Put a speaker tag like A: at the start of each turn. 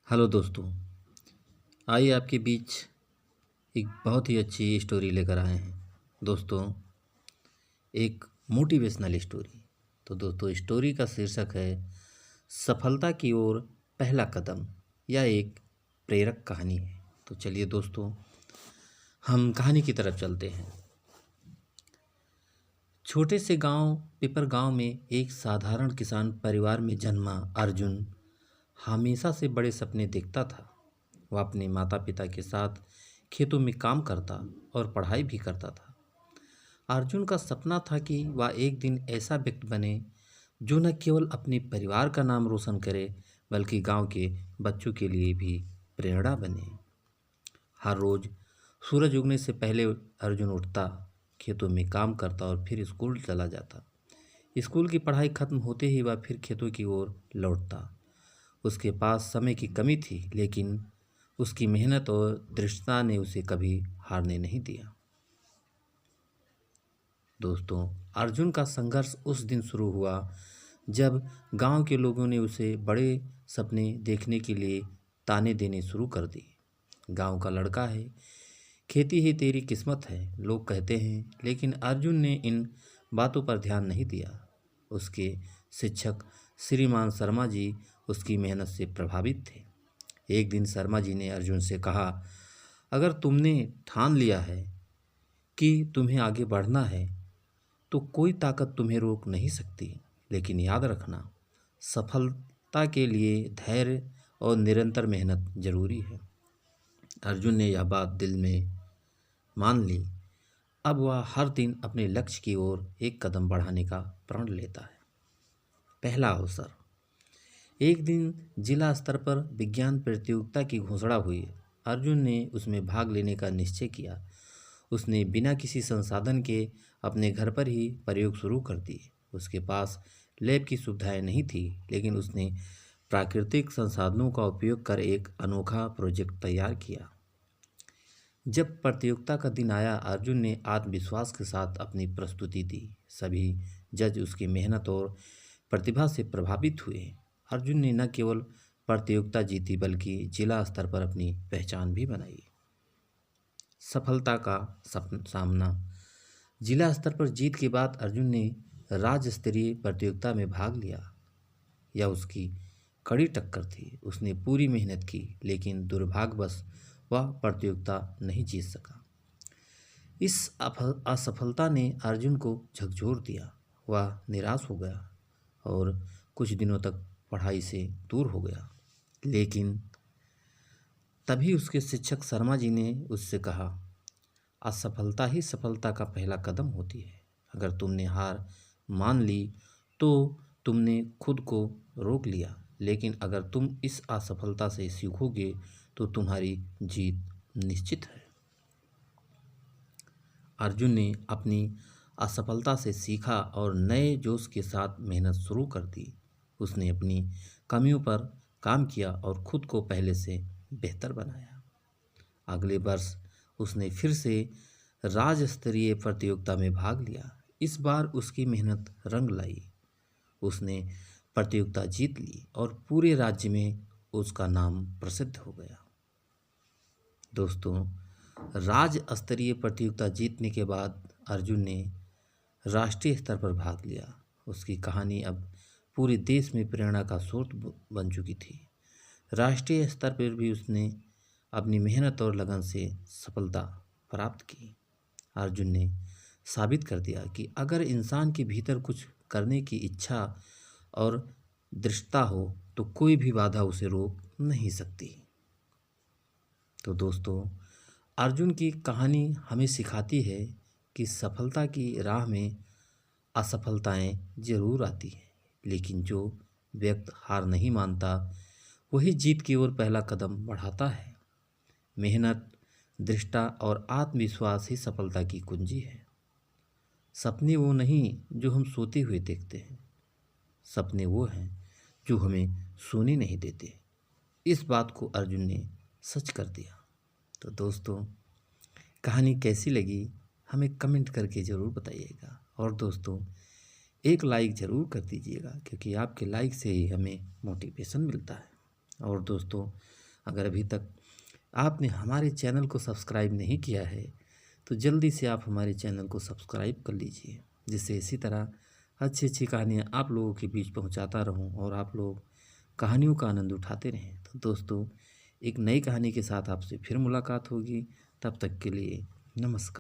A: Hello दोस्तों। आइए आपके बीच एक बहुत ही अच्छी स्टोरी लेकर आए हैं। दोस्तों, एक मोटिवेशनल स्टोरी। तो दोस्तों, स्टोरी का शीर्षक है सफलता की ओर पहला कदम। यह एक प्रेरक कहानी है। तो चलिए दोस्तों, हम कहानी की तरफ चलते हैं। छोटे से गांव पिपर गांव में एक साधारण किसान परिवार में जन्मा अर्जुन हमेशा से बड़े सपने देखता था। वह अपने माता पिता के साथ खेतों में काम करता और पढ़ाई भी करता था। अर्जुन का सपना था कि वह एक दिन ऐसा व्यक्ति बने जो न केवल अपने परिवार का नाम रोशन करे बल्कि गांव के बच्चों के लिए भी प्रेरणा बने। हर रोज सूरज उगने से पहले अर्जुन उठता, खेतों में काम करता और फिर स्कूल चला जाता। स्कूल की पढ़ाई खत्म होते ही वह फिर खेतों की ओर लौटता। उसके पास समय की कमी थी, लेकिन उसकी मेहनत और दृढ़ता ने उसे कभी हारने नहीं दिया। दोस्तों, अर्जुन का संघर्ष उस दिन शुरू हुआ जब गांव के लोगों ने उसे बड़े सपने देखने के लिए ताने देने शुरू कर दिए। गांव का लड़का है, खेती ही तेरी किस्मत है, लोग कहते हैं। लेकिन अर्जुन ने इन बातों पर ध्यान नहीं दिया। उसके शिक्षक श्रीमान शर्मा जी उसकी मेहनत से प्रभावित थे। एक दिन शर्मा जी ने अर्जुन से कहा, अगर तुमने ठान लिया है कि तुम्हें आगे बढ़ना है तो कोई ताकत तुम्हें रोक नहीं सकती। लेकिन याद रखना, सफलता के लिए धैर्य और निरंतर मेहनत जरूरी है। अर्जुन ने यह बात दिल में मान ली। अब वह हर दिन अपने लक्ष्य की ओर एक कदम बढ़ाने का प्रण लेता है। पहला अवसर। एक दिन जिला स्तर पर विज्ञान प्रतियोगिता की घोषणा हुई। अर्जुन ने उसमें भाग लेने का निश्चय किया। उसने बिना किसी संसाधन के अपने घर पर ही प्रयोग शुरू कर दिए। उसके पास लैब की सुविधाएं नहीं थी, लेकिन उसने प्राकृतिक संसाधनों का उपयोग कर एक अनोखा प्रोजेक्ट तैयार किया। जब प्रतियोगिता का दिन आया, अर्जुन ने आत्मविश्वास के साथ अपनी प्रस्तुति दी। सभी जज उसकी मेहनत और प्रतिभा से प्रभावित हुए। अर्जुन ने न केवल प्रतियोगिता जीती बल्कि जिला स्तर पर अपनी पहचान भी बनाई। सफलता का सामना। जिला स्तर पर जीत के बाद अर्जुन ने राज्य स्तरीय प्रतियोगिता में भाग लिया। यह उसकी कड़ी टक्कर थी। उसने पूरी मेहनत की, लेकिन दुर्भाग्यवश वह प्रतियोगिता नहीं जीत सका। इस असफलता ने अर्जुन को झकझोर दिया। वह निराश हो गया और कुछ दिनों तक पढ़ाई से दूर हो गया। लेकिन तभी उसके शिक्षक शर्मा जी ने उससे कहा, असफलता ही सफलता का पहला कदम होती है। अगर तुमने हार मान ली तो तुमने खुद को रोक लिया, लेकिन अगर तुम इस असफलता से सीखोगे तो तुम्हारी जीत निश्चित है। अर्जुन ने अपनी असफलता से सीखा और नए जोश के साथ मेहनत शुरू कर दी। उसने अपनी कमियों पर काम किया और खुद को पहले से बेहतर बनाया। अगले वर्ष उसने फिर से राज्य स्तरीय प्रतियोगिता में भाग लिया। इस बार उसकी मेहनत रंग लाई। उसने प्रतियोगिता जीत ली और पूरे राज्य में उसका नाम प्रसिद्ध हो गया। दोस्तों, राज्य स्तरीय प्रतियोगिता जीतने के बाद अर्जुन ने राष्ट्रीय स्तर पर भाग लिया। उसकी कहानी अब पूरे देश में प्रेरणा का स्रोत बन चुकी थी। राष्ट्रीय स्तर पर भी उसने अपनी मेहनत और लगन से सफलता प्राप्त की। अर्जुन ने साबित कर दिया कि अगर इंसान के भीतर कुछ करने की इच्छा और दृढ़ता हो तो कोई भी बाधा उसे रोक नहीं सकती। तो दोस्तों, अर्जुन की कहानी हमें सिखाती है कि सफलता की राह में असफलताएं जरूर आती हैं, लेकिन जो व्यक्ति हार नहीं मानता वही जीत की ओर पहला कदम बढ़ाता है। मेहनत, दृढ़ता और आत्मविश्वास ही सफलता की कुंजी है। सपने वो नहीं जो हम सोते हुए देखते हैं, सपने वो हैं जो हमें सोने नहीं देते। इस बात को अर्जुन ने सच कर दिया। तो दोस्तों, कहानी कैसी लगी हमें कमेंट करके ज़रूर बताइएगा। और दोस्तों, एक लाइक ज़रूर कर दीजिएगा, क्योंकि आपके लाइक से ही हमें मोटिवेशन मिलता है। और दोस्तों, अगर अभी तक आपने हमारे चैनल को सब्सक्राइब नहीं किया है तो जल्दी से आप हमारे चैनल को सब्सक्राइब कर लीजिए, जिससे इसी तरह अच्छी अच्छी कहानियाँ आप लोगों के बीच पहुँचाता रहूँ और आप लोग कहानियों का आनंद उठाते रहें। तो दोस्तों, एक नई कहानी के साथ आपसे फिर मुलाकात होगी। तब तक के लिए नमस्कार।